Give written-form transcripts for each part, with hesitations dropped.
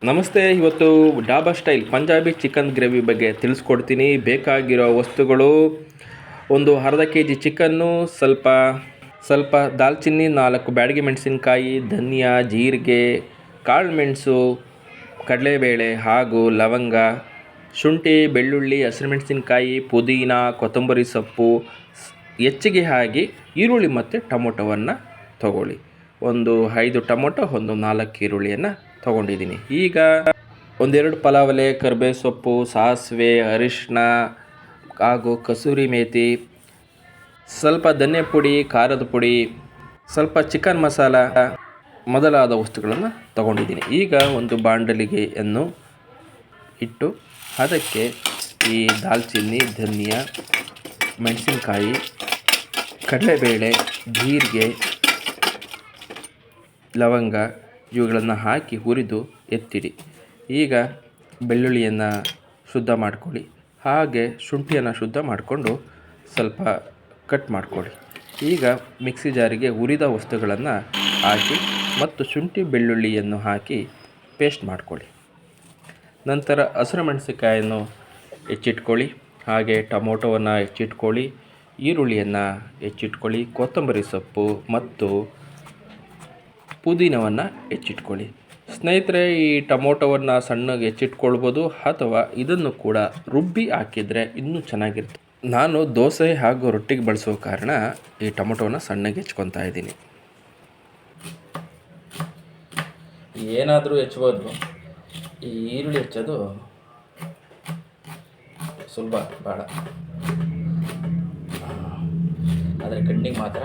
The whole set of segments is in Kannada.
ನಮಸ್ತೆ. ಇವತ್ತು dhaba style Punjabi chicken gravy ಬಗ್ಗೆ ತಿಳಿಸ್ಕೊಡ್ತೀನಿ. ಬೇಕಾಗಿರೋ ವಸ್ತುಗಳು: ಒಂದು ಅರ್ಧ ಕೆ ಜಿ ಚಿಕನ್ನು, ಸ್ವಲ್ಪ ದಾಲ್ಚಿನ್ನಿ, 4 ಬ್ಯಾಡಗಿ ಮೆಣಸಿನಕಾಯಿ, ಧನಿಯಾ, ಜೀರಿಗೆ, ಕಾಳುಮೆಣಸು, ಕಡಲೆಬೇಳೆ ಹಾಗೂ ಲವಂಗ, ಶುಂಠಿ, ಬೆಳ್ಳುಳ್ಳಿ, ಹಸಿರುಮೆಣಸಿನಕಾಯಿ, ಪುದೀನ, ಕೊತ್ತಂಬರಿ ಸೊಪ್ಪು. ಹೆಚ್ಚಿಗೆ ಆಗಿ ಈರುಳ್ಳಿ ಮತ್ತು ಟೊಮೊಟೊವನ್ನು ತಗೊಳ್ಳಿ. ಒಂದು 5 ಟೊಮೊಟೊ, ಒಂದು 4 ಈರುಳ್ಳಿಯನ್ನು ತೊಗೊಂಡಿದ್ದೀನಿ. ಈಗ ಒಂದೆರಡು ಪಲಾವ್ ಎಲೆ, ಕರಿಬೇವು ಸೊಪ್ಪು, ಸಾಸಿವೆ, ಅರಿಶಿನ ಹಾಗೂ ಕಸೂರಿ ಮೇಥಿ, ಸ್ವಲ್ಪ ಧನಿಯಾ ಪುಡಿ, ಖಾರದ ಪುಡಿ, ಸ್ವಲ್ಪ ಚಿಕನ್ ಮಸಾಲ ಮೊದಲಾದ ವಸ್ತುಗಳನ್ನು ತೊಗೊಂಡಿದ್ದೀನಿ. ಈಗ ಒಂದು ಬಾಣಲಿಗೆಯನ್ನು ಇಟ್ಟು ಅದಕ್ಕೆ ಈ ದಾಲ್ಚಿನ್ನಿ, ಧನಿಯಾ, ಮೆಣಸಿನಕಾಯಿ, ಕಡಲೆಬೇಳೆ, ಜೀರಿಗೆ, ಲವಂಗ ಇವುಗಳನ್ನು ಹಾಕಿ ಹುರಿದು ಎತ್ತಿಡಿ. ಈಗ ಬೆಳ್ಳುಳ್ಳಿಯನ್ನು ಶುದ್ಧ ಮಾಡ್ಕೊಳ್ಳಿ. ಹಾಗೆ ಶುಂಠಿಯನ್ನು ಶುದ್ಧ ಮಾಡಿಕೊಂಡು ಸ್ವಲ್ಪ ಕಟ್ ಮಾಡ್ಕೊಳ್ಳಿ. ಈಗ ಮಿಕ್ಸಿ ಜಾರಿಗೆ ಹುರಿದ ವಸ್ತುಗಳನ್ನು ಹಾಕಿ ಮತ್ತು ಶುಂಠಿ ಬೆಳ್ಳುಳ್ಳಿಯನ್ನು ಹಾಕಿ ಪೇಸ್ಟ್ ಮಾಡ್ಕೊಳ್ಳಿ. ನಂತರ ಹಸಿರು ಮೆಣಸಿನಕಾಯನ್ನು ಹೆಚ್ಚಿಟ್ಕೊಳ್ಳಿ. ಹಾಗೆ ಟೊಮೊಟೊವನ್ನು ಹೆಚ್ಚಿಟ್ಕೊಳ್ಳಿ, ಈರುಳ್ಳಿಯನ್ನು ಹೆಚ್ಚಿಟ್ಕೊಳ್ಳಿ, ಕೊತ್ತಂಬರಿ ಸೊಪ್ಪು ಮತ್ತು ಪುದೀನವನ್ನು ಹೆಚ್ಚಿಟ್ಕೊಳ್ಳಿ. ಸ್ನೇಹಿತರೆ, ಈ ಟೊಮೊಟೊವನ್ನು ಸಣ್ಣಗೆ ಹೆಚ್ಚಿಟ್ಕೊಳ್ಬೋದು ಅಥವಾ ಇದನ್ನು ಕೂಡ ರುಬ್ಬಿ ಹಾಕಿದರೆ ಇನ್ನೂ ಚೆನ್ನಾಗಿರುತ್ತೆ. ನಾನು ದೋಸೆ ಹಾಗೂ ರೊಟ್ಟಿಗೆ ಬಳಸೋ ಕಾರಣ ಈ ಟೊಮೊಟೊವನ್ನು ಸಣ್ಣಗೆ ಹೆಚ್ಕೊತಾ ಇದ್ದೀನಿ. ಏನಾದರೂ ಹೆಚ್ಚಬೋದು, ಈ ಈರುಳ್ಳಿ ಹೆಚ್ಚೋದು ಸುಲಭ ಭಾಳ, ಆದರೆ ಕಣ್ಣಿಗೆ ಮಾತ್ರ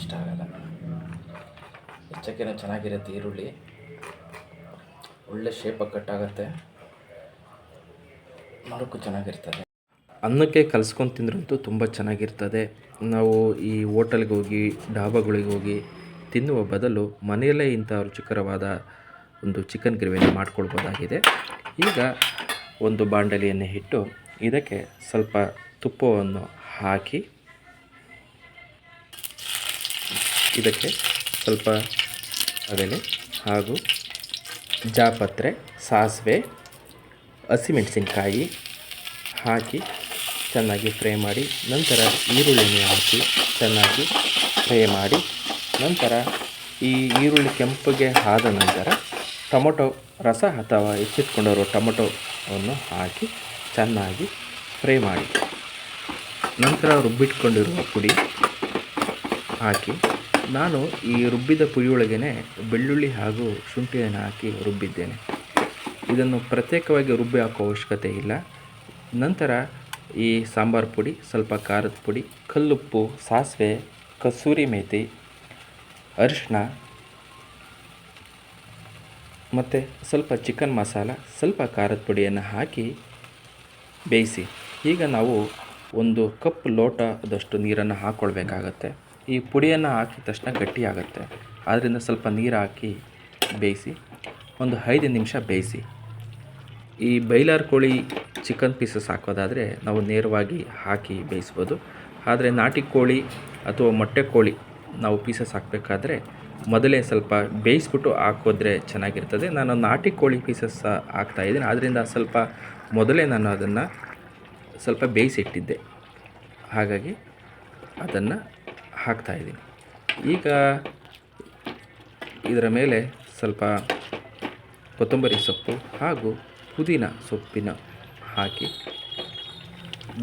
ಇಷ್ಟ ಆಗಲ್ಲ. ಹೆಚ್ಚಕ್ಕೇನೋ ಚೆನ್ನಾಗಿರುತ್ತೆ. ಈರುಳ್ಳಿ ಒಳ್ಳೆ ಶೇಪಾಗಿ ಕಟ್ಟಾಗುತ್ತೆ, ನೋಡೋಕ್ಕೂ ಚೆನ್ನಾಗಿರ್ತದೆ. ಅನ್ನಕ್ಕೆ ಕಲಿಸ್ಕೊಂಡು ತಿಂದ್ರಂತೂ ತುಂಬ ಚೆನ್ನಾಗಿರ್ತದೆ. ನಾವು ಈ ಹೋಟೆಲ್ಗೆ ಹೋಗಿ ಡಾಬಾಗಳಿಗೆ ಹೋಗಿ ತಿನ್ನುವ ಬದಲು ಮನೆಯಲ್ಲೇ ಇಂಥ ರುಚಿಕರವಾದ ಒಂದು ಚಿಕನ್ ಗ್ರೇವಿಯನ್ನು ಮಾಡ್ಕೊಳ್ಬೋದಾಗಿದೆ. ಈಗ ಒಂದು ಬಾಣಲೆಯನ್ನು ಇಟ್ಟು ಇದಕ್ಕೆ ಸ್ವಲ್ಪ ತುಪ್ಪವನ್ನು ಹಾಕಿ ಇದಕ್ಕೆ ಸ್ವಲ್ಪ ಎಲೆ ಹಾಗೂ ಜಾಪತ್ರೆ, ಸಾಸಿವೆ, ಹಸಿಮೆಣಸಿನಕಾಯಿ ಹಾಕಿ ಚೆನ್ನಾಗಿ ಫ್ರೈ ಮಾಡಿ, ನಂತರ ಈರುಳ್ಳಿನ ಹಾಕಿ ಚೆನ್ನಾಗಿ ಫ್ರೈ ಮಾಡಿ, ನಂತರ ಈ ಈರುಳ್ಳಿ ಕೆಂಪಗೆ ಆದ ನಂತರ ಟೊಮೊಟೊ ರಸ ಅಥವಾ ಹೆಚ್ಚಿಟ್ಕೊಂಡಿರೋ ಟೊಮೊಟೊವನ್ನು ಹಾಕಿ ಚೆನ್ನಾಗಿ ಫ್ರೈ ಮಾಡಿ, ನಂತರ ರುಬ್ಬಿಟ್ಕೊಂಡಿರುವ ಪುಡಿ ಹಾಕಿ, ನಾನು ಈ ರುಬ್ಬಿದ ಪುಡಿಯೊಳಗೇ ಬೆಳ್ಳುಳ್ಳಿ ಹಾಗೂ ಶುಂಠಿಯನ್ನು ಹಾಕಿ ರುಬ್ಬಿದ್ದೇನೆ. ಇದನ್ನು ಪ್ರತ್ಯೇಕವಾಗಿ ರುಬ್ಬಿ ಹಾಕೋ ಅವಶ್ಯಕತೆ ಇಲ್ಲ. ನಂತರ ಈ ಸಾಂಬಾರು ಪುಡಿ, ಸ್ವಲ್ಪ ಖಾರದ ಪುಡಿ, ಕಲ್ಲುಪ್ಪು, ಸಾಸಿವೆ, ಕಸೂರಿ ಮೇಥಿ, ಅರಿಶಿನ ಮತ್ತು ಸ್ವಲ್ಪ ಚಿಕನ್ ಮಸಾಲ, ಸ್ವಲ್ಪ ಖಾರದ ಪುಡಿಯನ್ನು ಹಾಕಿ ಬೇಯಿಸಿ. ಈಗ ನಾವು 1 ಕಪ್ ಲೋಟದಷ್ಟು ನೀರನ್ನು ಹಾಕ್ಕೊಳ್ಬೇಕಾಗತ್ತೆ. ಈ ಪುಡಿಯನ್ನು ಹಾಕಿದ ತಕ್ಷಣ ಗಟ್ಟಿಯಾಗುತ್ತೆ, ಆದ್ದರಿಂದ ಸ್ವಲ್ಪ ನೀರು ಹಾಕಿ ಬೇಯಿಸಿ. ಒಂದು 5 ನಿಮಿಷ ಬೇಯಿಸಿ. ಈ ಬಾಯ್ಲರ್ ಕೋಳಿ ಚಿಕನ್ ಪೀಸಸ್ ಹಾಕೋದಾದರೆ ನಾವು ನೇರವಾಗಿ ಹಾಕಿ ಬೇಯಿಸ್ಬೋದು. ಆದರೆ ನಾಟಿ ಕೋಳಿ ಅಥವಾ ಮೊಟ್ಟೆ ಕೋಳಿ ನಾವು ಪೀಸಸ್ ಹಾಕಬೇಕಾದ್ರೆ ಮೊದಲೇ ಸ್ವಲ್ಪ ಬೇಯಿಸ್ಬಿಟ್ಟು ಹಾಕಿದ್ರೆ ಚೆನ್ನಾಗಿರ್ತದೆ. ನಾನು ನಾಟಿ ಕೋಳಿ ಪೀಸಸ್ ಹಾಕ್ತಾಯಿದ್ದೀನಿ, ಆದ್ದರಿಂದ ಸ್ವಲ್ಪ ಮೊದಲೇ ನಾನು ಅದನ್ನು ಸ್ವಲ್ಪ ಬೇಯಿಸಿಟ್ಟಿದ್ದೆ, ಹಾಗಾಗಿ ಅದನ್ನು ಹಾಕ್ತಾಯಿದ್ದೀನಿ. ಈಗ ಇದರ ಮೇಲೆ ಸ್ವಲ್ಪ ಕೊತ್ತಂಬರಿ ಸೊಪ್ಪು ಹಾಗೂ ಪುದೀನ ಸೊಪ್ಪಿನ ಹಾಕಿ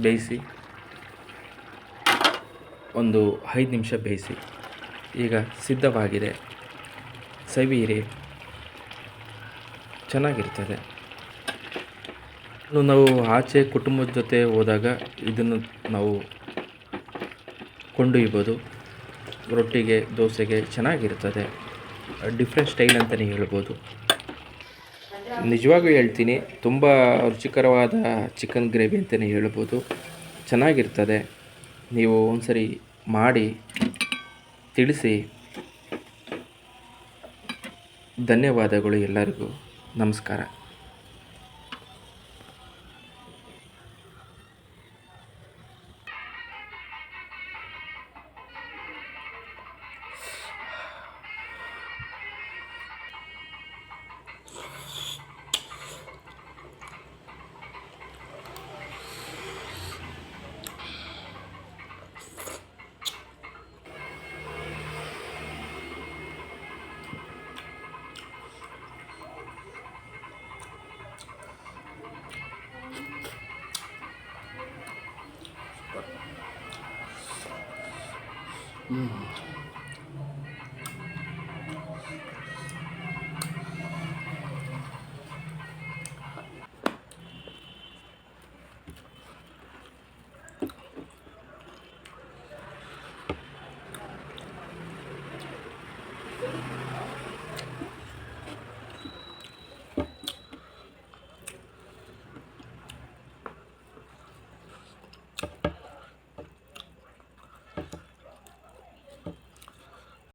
ಬೇಯಿಸಿ ಒಂದು 5 ನಿಮಿಷ ಬೇಯಿಸಿ. ಈಗ ಸಿದ್ಧವಾಗಿದೆ, ಸವಿಯಿರಿ, ಚೆನ್ನಾಗಿರ್ತದೆ. ನಾವು ಆಚೆ ಕುಟುಂಬದ ಜೊತೆ ಹೋದಾಗ ಇದನ್ನು ನಾವು ಕೊಂಡೊಯ್ಬೋದು. ರೊಟ್ಟಿಗೆ, ದೋಸೆಗೆ ಚೆನ್ನಾಗಿರ್ತದೆ. ಡಿಫ್ರೆಂಟ್ ಸ್ಟೈಲ್ ಅಂತಲೇ ಹೇಳ್ಬೋದು. ನಿಜವಾಗ್ಲೂ ಹೇಳ್ತೀನಿ, ತುಂಬ ರುಚಿಕರವಾದ ಚಿಕನ್ ಗ್ರೇವಿ ಅಂತಲೇ ಹೇಳ್ಬೋದು. ಚೆನ್ನಾಗಿರ್ತದೆ. ನೀವು ಒಂದ್ಸರಿ ಮಾಡಿ ತಿಳಿಸಿ. ಧನ್ಯವಾದಗಳು ಎಲ್ಲರಿಗೂ. ನಮಸ್ಕಾರ.